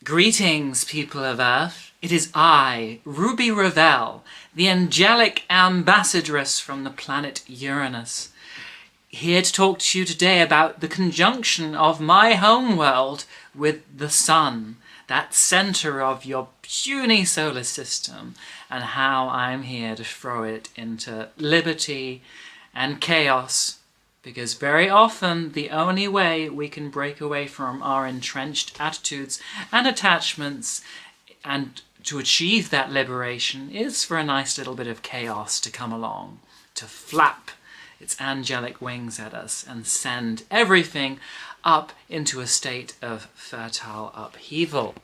Greetings, people of Earth. It is I, Ruby Ravel, the angelic ambassadress from the planet Uranus, here to talk to you today about the conjunction of my homeworld with the Sun, that centre of your puny solar system, and how I'm here to throw it into liberty and chaos. Because very often the only way we can break away from our entrenched attitudes and attachments and to achieve that liberation is for a nice little bit of chaos to come along, to flap its angelic wings at us and send everything up into a state of fertile upheaval.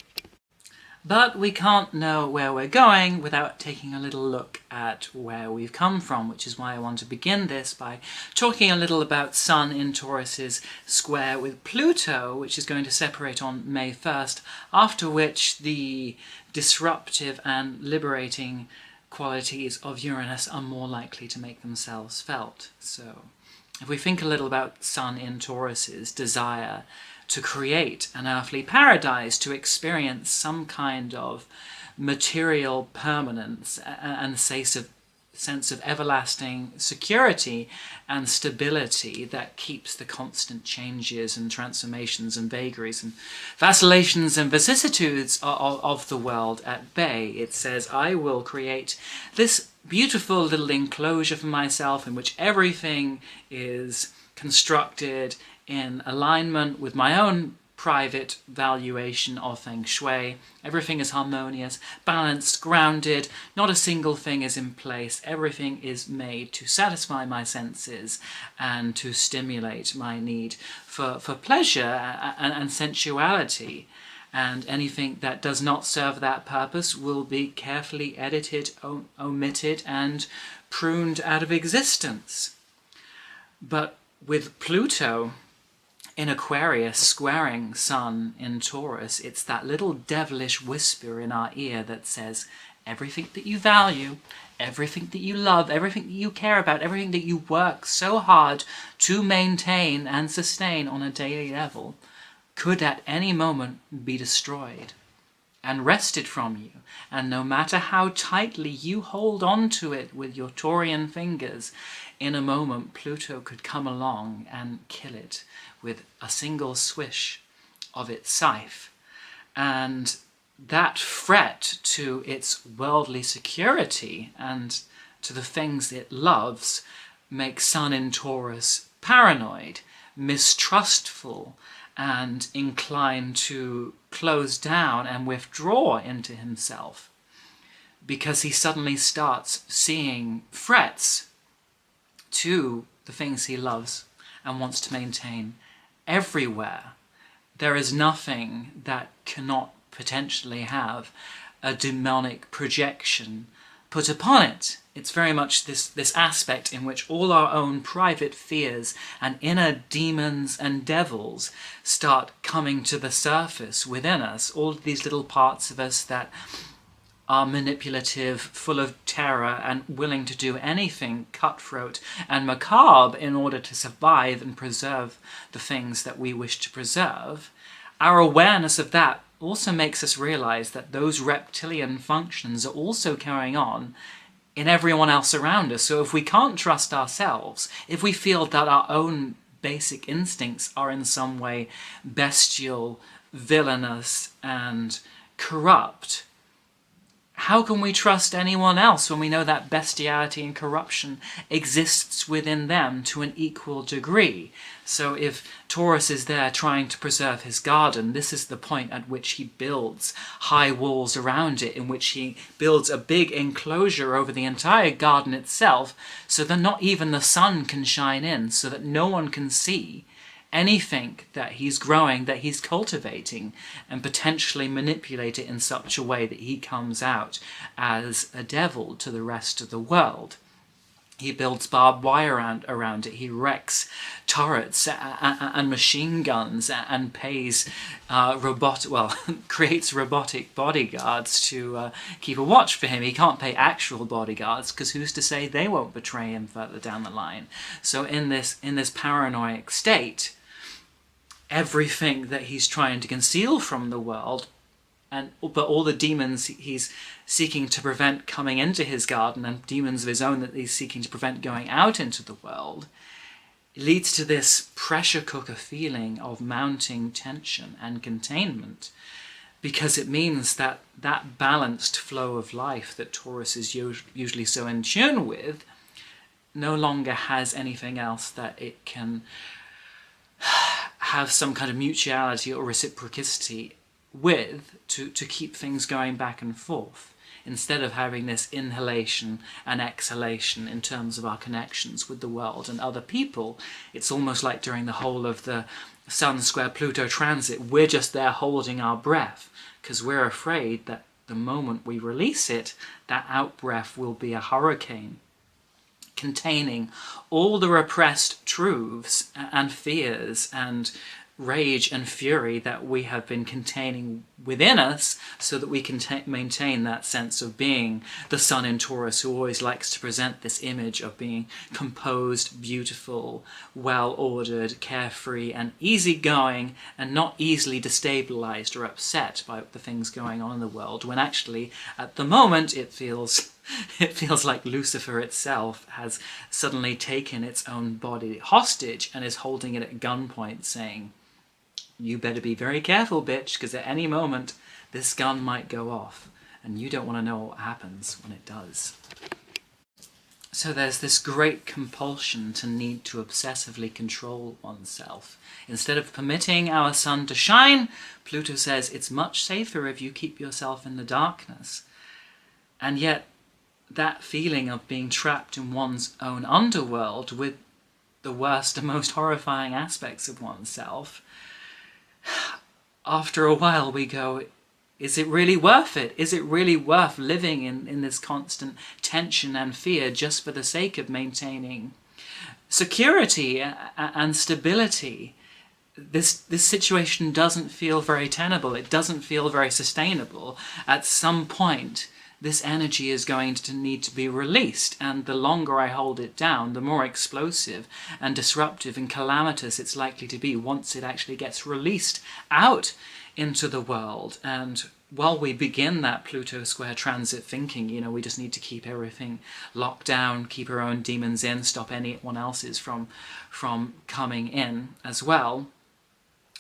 But we can't know where we're going without taking a little look at where we've come from, which is why I want to begin this by talking a little about Sun in Taurus's square with Pluto, which is going to separate on May 1st, after which the disruptive and liberating qualities of Uranus are more likely to make themselves felt. So, if we think a little about Sun in Taurus's desire to create an earthly paradise, to experience some kind of material permanence and sense of everlasting security and stability that keeps the constant changes and transformations and vagaries and vacillations and vicissitudes of the world at bay. It says, I will create this beautiful little enclosure for myself in which everything is constructed in alignment with my own private valuation of Feng Shui. Everything is harmonious, balanced, grounded, not a single thing is in place. Everything is made to satisfy my senses and to stimulate my need for pleasure and sensuality. And anything that does not serve that purpose will be carefully edited, omitted, and pruned out of existence. But with Pluto in Aquarius squaring Sun in Taurus, it's that little devilish whisper in our ear that says, everything that you value, everything that you love, everything that you care about, everything that you work so hard to maintain and sustain on a daily level, could at any moment be destroyed and wrested from you. And no matter how tightly you hold on to it with your Taurian fingers, in a moment Pluto could come along and kill it with a single swish of its scythe. And that threat to its worldly security and to the things it loves makes Sun in Taurus paranoid, mistrustful, and inclined to close down and withdraw into himself, because he suddenly starts seeing threats to the things he loves and wants to maintain everywhere. There is nothing that cannot potentially have a demonic projection put upon it. It's very much this aspect in which all our own private fears and inner demons and devils start coming to the surface within us. All of these little parts of us that are manipulative, full of terror, and willing to do anything cutthroat and macabre in order to survive and preserve the things that we wish to preserve. Our awareness of that also makes us realize that those reptilian functions are also carrying on in everyone else around us. So if we can't trust ourselves, if we feel that our own basic instincts are in some way bestial, villainous, and corrupt, how can we trust anyone else when we know that bestiality and corruption exists within them to an equal degree? So if Taurus is there trying to preserve his garden, this is the point at which he builds high walls around it, in which he builds a big enclosure over the entire garden itself, so that not even the sun can shine in, so that no one can see anything that he's growing, that he's cultivating, and potentially manipulate it in such a way that he comes out as a devil to the rest of the world. He builds barbed wire around it, he wrecks turrets and machine guns and pays creates robotic bodyguards to keep a watch for him. He can't pay actual bodyguards, because who's to say they won't betray him further down the line? So in this paranoid state, everything that he's trying to conceal from the world but all the demons he's seeking to prevent coming into his garden, and demons of his own that he's seeking to prevent going out into the world, leads to this pressure cooker feeling of mounting tension and containment, because it means that that balanced flow of life that Taurus is usually so in tune with no longer has anything else that it can have some kind of mutuality or reciprocity with to keep things going back and forth, instead of having this inhalation and exhalation in terms of our connections with the world and other people. It's almost like during the whole of the Sun square Pluto transit, we're just there holding our breath, because we're afraid that the moment we release it, that out-breath will be a hurricane containing all the repressed truths and fears and rage and fury that we have been containing within us, so that we can maintain that sense of being the sun in Taurus, who always likes to present this image of being composed, beautiful, well-ordered, carefree and easygoing, and not easily destabilized or upset by the things going on in the world, when actually at the moment it feels like Lucifer itself has suddenly taken its own body hostage and is holding it at gunpoint, saying, "You better be very careful, bitch, because at any moment this gun might go off, and you don't want to know what happens when it does." So there's this great compulsion to need to obsessively control oneself. Instead of permitting our sun to shine, Pluto says it's much safer if you keep yourself in the darkness. And yet, that feeling of being trapped in one's own underworld with the worst and most horrifying aspects of oneself, after a while we go, is it really worth it? Is it really worth living in this constant tension and fear just for the sake of maintaining security and stability? This situation doesn't feel very tenable. It doesn't feel very sustainable. At some point, this energy is going to need to be released, and the longer I hold it down, the more explosive and disruptive and calamitous it's likely to be once it actually gets released out into the world. And while we begin that Pluto square transit thinking, we just need to keep everything locked down, keep our own demons in, stop anyone else's from coming in as well,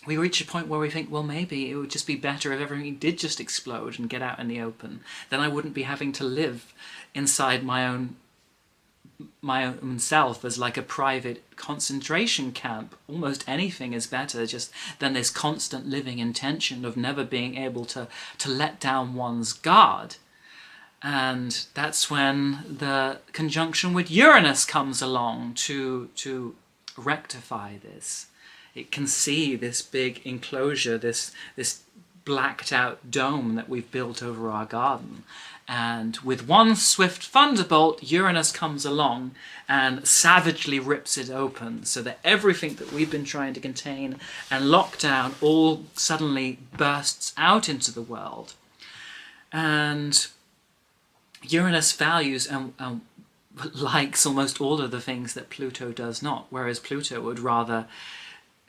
we reach a point where we think, well, maybe it would just be better if everything did just explode and get out in the open. Then I wouldn't be having to live inside my own self as like a private concentration camp. Almost anything is better just than this constant living in tension of never being able to let down one's guard. And that's when the conjunction with Uranus comes along to rectify this. It can see this big enclosure, this blacked out dome that we've built over our garden. And with one swift thunderbolt, Uranus comes along and savagely rips it open, so that everything that we've been trying to contain and lock down all suddenly bursts out into the world. And Uranus values and likes almost all of the things that Pluto does not, whereas Pluto would rather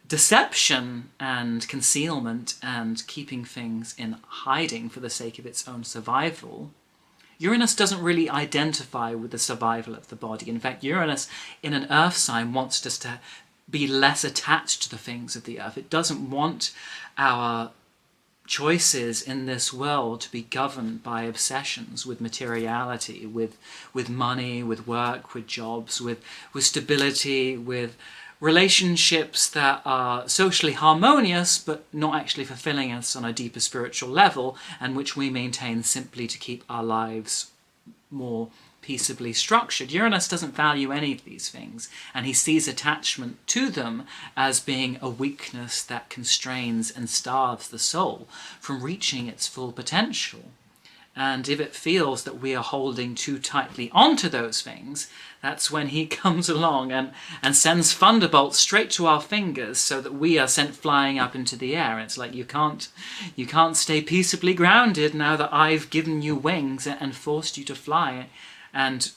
deception and concealment and keeping things in hiding for the sake of its own survival. Uranus doesn't really identify with the survival of the body. In fact, Uranus in an earth sign wants us to be less attached to the things of the earth. It doesn't want our choices in this world to be governed by obsessions with materiality, with money, with work, with jobs, with stability, with relationships that are socially harmonious but not actually fulfilling us on a deeper spiritual level, and which we maintain simply to keep our lives more peaceably structured. Uranus doesn't value any of these things, and he sees attachment to them as being a weakness that constrains and starves the soul from reaching its full potential. And if it feels that we are holding too tightly onto those things, that's when he comes along and sends thunderbolts straight to our fingers, so that we are sent flying up into the air. It's like, you can't stay peaceably grounded now that I've given you wings and forced you to fly, and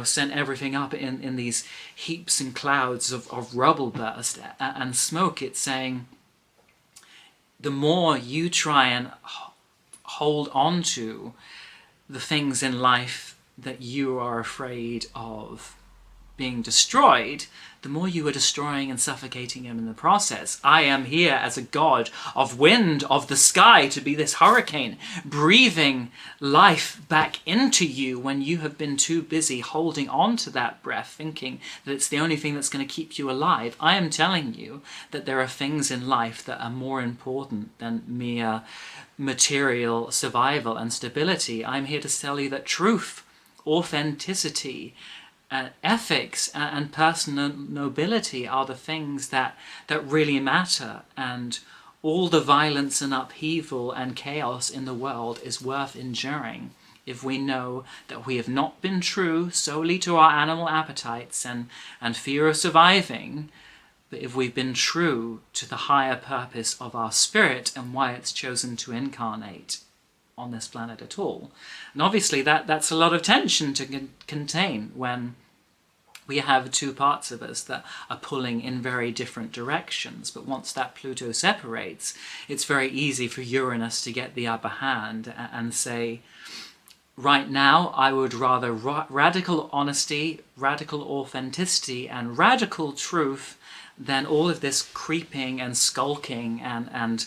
sent everything up in these heaps and clouds of rubble burst and smoke. It's saying, the more you try and hold on to the things in life that you are afraid of being destroyed, the more you are destroying and suffocating him in the process. I am here as a god of wind, of the sky, to be this hurricane, breathing life back into you when you have been too busy holding on to that breath, thinking that it's the only thing that's going to keep you alive. I am telling you that there are things in life that are more important than mere material survival and stability. I'm here to tell you that truth, authenticity, ethics and personal nobility are the things that really matter, and all the violence and upheaval and chaos in the world is worth enduring if we know that we have not been true solely to our animal appetites and fear of surviving, but if we've been true to the higher purpose of our spirit and why it's chosen to incarnate on this planet at all. And obviously that's a lot of tension to contain when we have two parts of us that are pulling in very different directions. But once that Pluto separates, it's very easy for Uranus to get the upper hand and say, right now I would rather radical honesty, radical authenticity and radical truth than all of this creeping and skulking and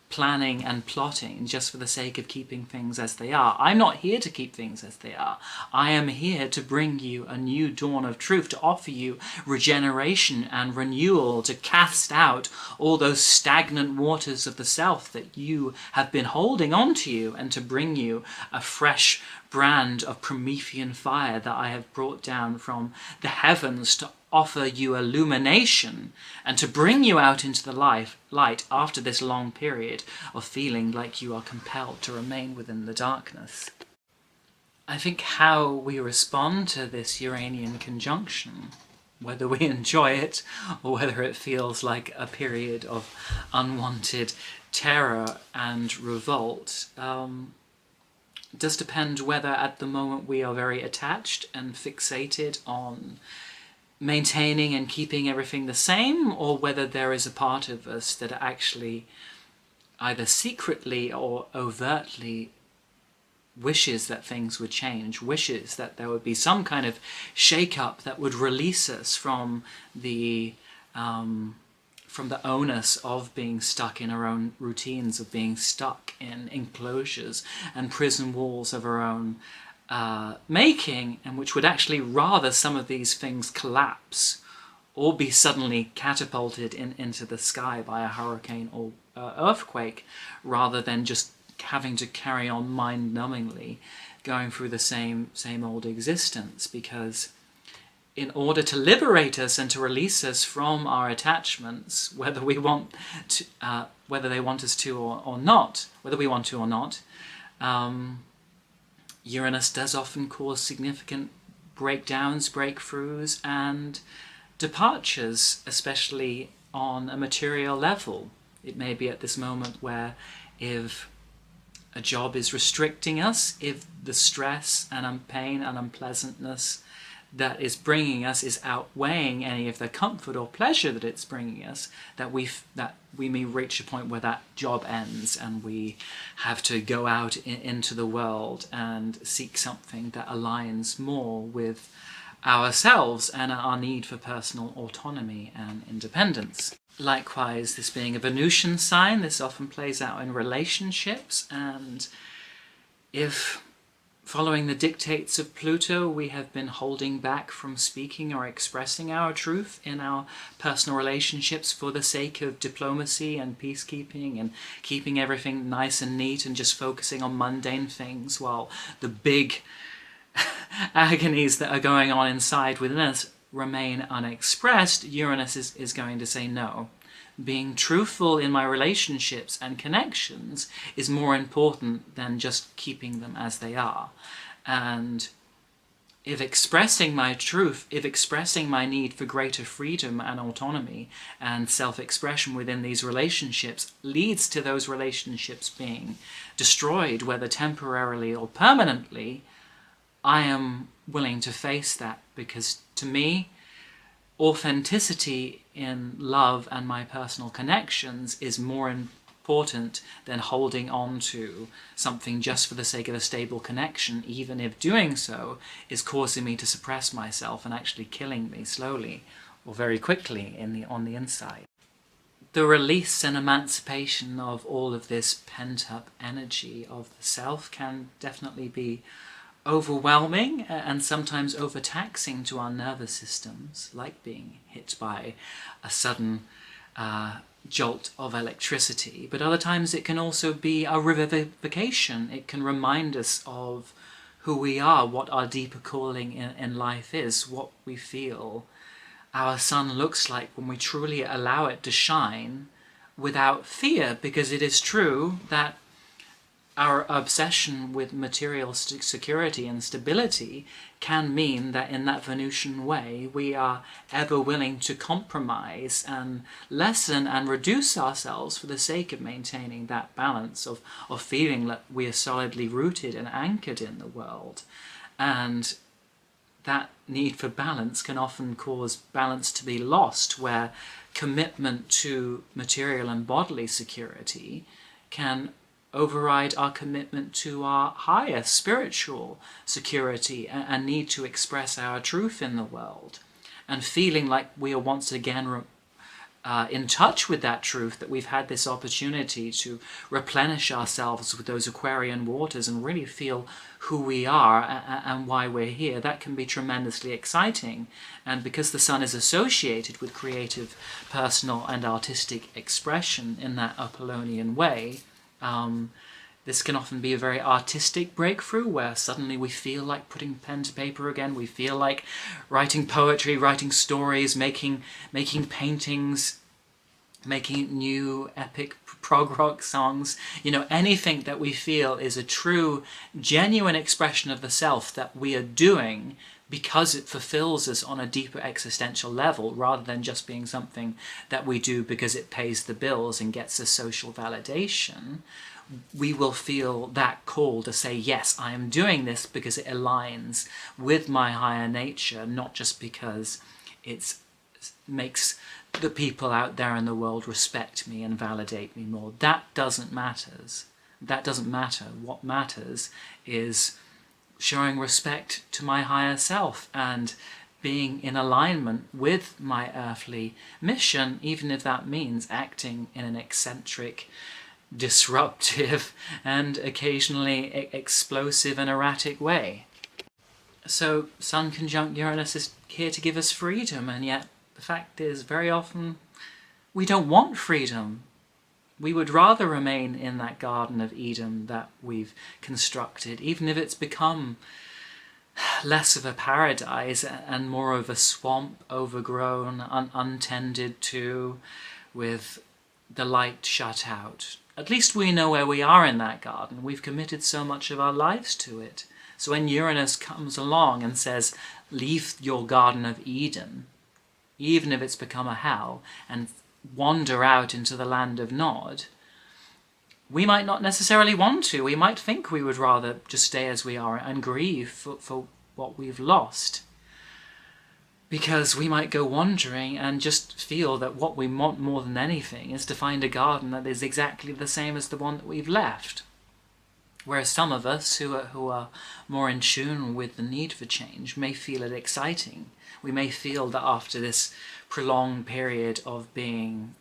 planning and plotting just for the sake of keeping things as they are. I'm not here to keep things as they are. I am here to bring you a new dawn of truth, to offer you regeneration and renewal, to cast out all those stagnant waters of the self that you have been holding on to you, and to bring you a fresh brand of Promethean fire that I have brought down from the heavens to offer you illumination and to bring you out into the light after this long period of feeling like you are compelled to remain within the darkness. I think how we respond to this Uranian conjunction, whether we enjoy it or whether it feels like a period of unwanted terror and revolt, does depend whether at the moment we are very attached and fixated on maintaining and keeping everything the same, or whether there is a part of us that actually either secretly or overtly wishes that things would change, wishes that there would be some kind of shake-up that would release us from the onus of being stuck in our own routines, of being stuck in enclosures and prison walls of our own making, and which would actually rather some of these things collapse or be suddenly catapulted into the sky by a hurricane or earthquake, rather than just having to carry on mind-numbingly going through the same old existence. Because in order to liberate us and to release us from our attachments, whether we want to, whether they want us to or not, whether we want to or not, Uranus does often cause significant breakdowns, breakthroughs, and departures, especially on a material level. It may be at this moment where, if a job is restricting us, if the stress and pain and unpleasantness that is bringing us is outweighing any of the comfort or pleasure that it's bringing us, that we may reach a point where that job ends and we have to go out into the world and seek something that aligns more with ourselves and our need for personal autonomy and independence. Likewise, this being a Venusian sign, this often plays out in relationships, and if following the dictates of Pluto, we have been holding back from speaking or expressing our truth in our personal relationships for the sake of diplomacy and peacekeeping and keeping everything nice and neat and just focusing on mundane things, while the big agonies that are going on inside within us remain unexpressed, Uranus is going to say no. Being truthful in my relationships and connections is more important than just keeping them as they are. And if expressing my truth, if expressing my need for greater freedom and autonomy and self-expression within these relationships leads to those relationships being destroyed, whether temporarily or permanently, I am willing to face that, because to me, authenticity in love and my personal connections is more important than holding on to something just for the sake of a stable connection, even if doing so is causing me to suppress myself and actually killing me slowly or very quickly on the inside. The release and emancipation of all of this pent-up energy of the self can definitely be overwhelming and sometimes overtaxing to our nervous systems, like being hit by a sudden jolt of electricity. But other times it can also be a revivification. It can remind us of who we are, what our deeper calling in life is, what we feel our sun looks like when we truly allow it to shine without fear, because it is true that our obsession with material security and stability can mean that in that Venusian way we are ever willing to compromise and lessen and reduce ourselves for the sake of maintaining that balance of feeling that we are solidly rooted and anchored in the world. And that need for balance can often cause balance to be lost, where commitment to material and bodily security can override our commitment to our higher spiritual security and need to express our truth in the world. And feeling like we are once again in touch with that truth, that we've had this opportunity to replenish ourselves with those Aquarian waters and really feel who we are and why we're here, that can be tremendously exciting. And because the sun is associated with creative, personal and artistic expression in that Apollonian way, this can often be a very artistic breakthrough where suddenly we feel like putting pen to paper again, we feel like writing poetry, writing stories, making paintings, making new epic prog rock songs, anything that we feel is a true, genuine expression of the self that we are doing because it fulfills us on a deeper existential level, rather than just being something that we do because it pays the bills and gets us social validation. We will feel that call to say, yes, I am doing this because it aligns with my higher nature, not just because it makes the people out there in the world respect me and validate me more. That doesn't matter. That doesn't matter. What matters is showing respect to my higher self and being in alignment with my earthly mission, even if that means acting in an eccentric, disruptive and occasionally explosive and erratic way. So Sun conjunct Uranus is here to give us freedom, and yet the fact is very often we don't want freedom. We would rather remain in that Garden of Eden that we've constructed, even if it's become less of a paradise and more of a swamp, overgrown, untended to, with the light shut out. At least we know where we are in that garden. We've committed so much of our lives to it. So when Uranus comes along and says, leave your Garden of Eden, even if it's become a hell, and wander out into the land of Nod, we might not necessarily want to. We might think we would rather just stay as we are and grieve for what we've lost. Because we might go wandering and just feel that what we want more than anything is to find a garden that is exactly the same as the one that we've left. Whereas some of us who are more in tune with the need for change may feel it exciting. We may feel that after this prolonged period of being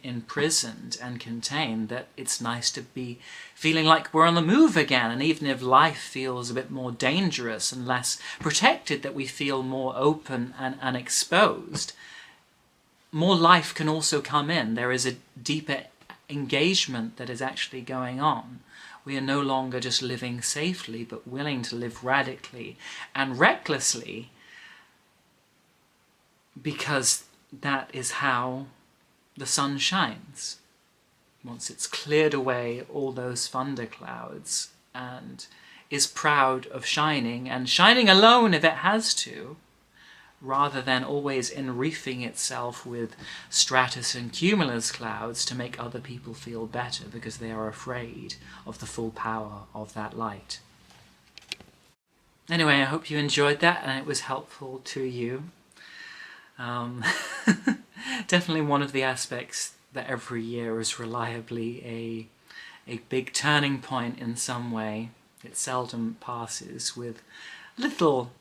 imprisoned and contained, that it's nice to be feeling like we're on the move again. And even if life feels a bit more dangerous and less protected, that we feel more open and exposed, more life can also come in. There is a deeper engagement that is actually going on. We are no longer just living safely, but willing to live radically and recklessly, because that is how the sun shines. Once it's cleared away all those thunderclouds and is proud of shining, and shining alone if it has to, rather than always enreathing itself with stratus and cumulus clouds to make other people feel better because they are afraid of the full power of that light. Anyway, I hope you enjoyed that and it was helpful to you. Definitely one of the aspects that every year is reliably a big turning point in some way. It seldom passes with little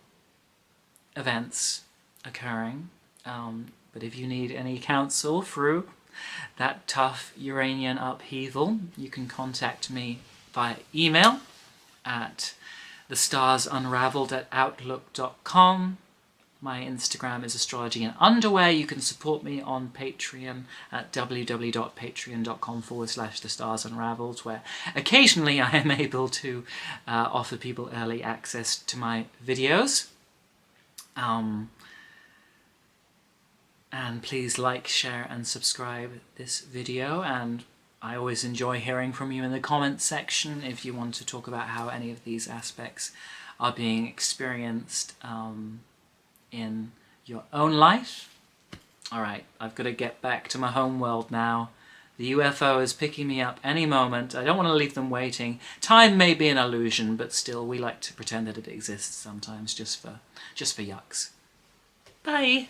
events occurring. But if you need any counsel through that tough Uranian upheaval, you can contact me via email at thestarsunraveled@outlook.com. My Instagram is Astrology in Underwear. You can support me on Patreon at www.patreon.com/thestarsunraveled, where occasionally I am able to offer people early access to my videos. And please like, share and subscribe this video, and I always enjoy hearing from you in the comments section if you want to talk about how any of these aspects are being experienced in your own life. Alright, I've got to get back to my home world now. The UFO is picking me up any moment. I don't want to leave them waiting. Time may be an illusion, but still we like to pretend that it exists sometimes just for yucks. Bye!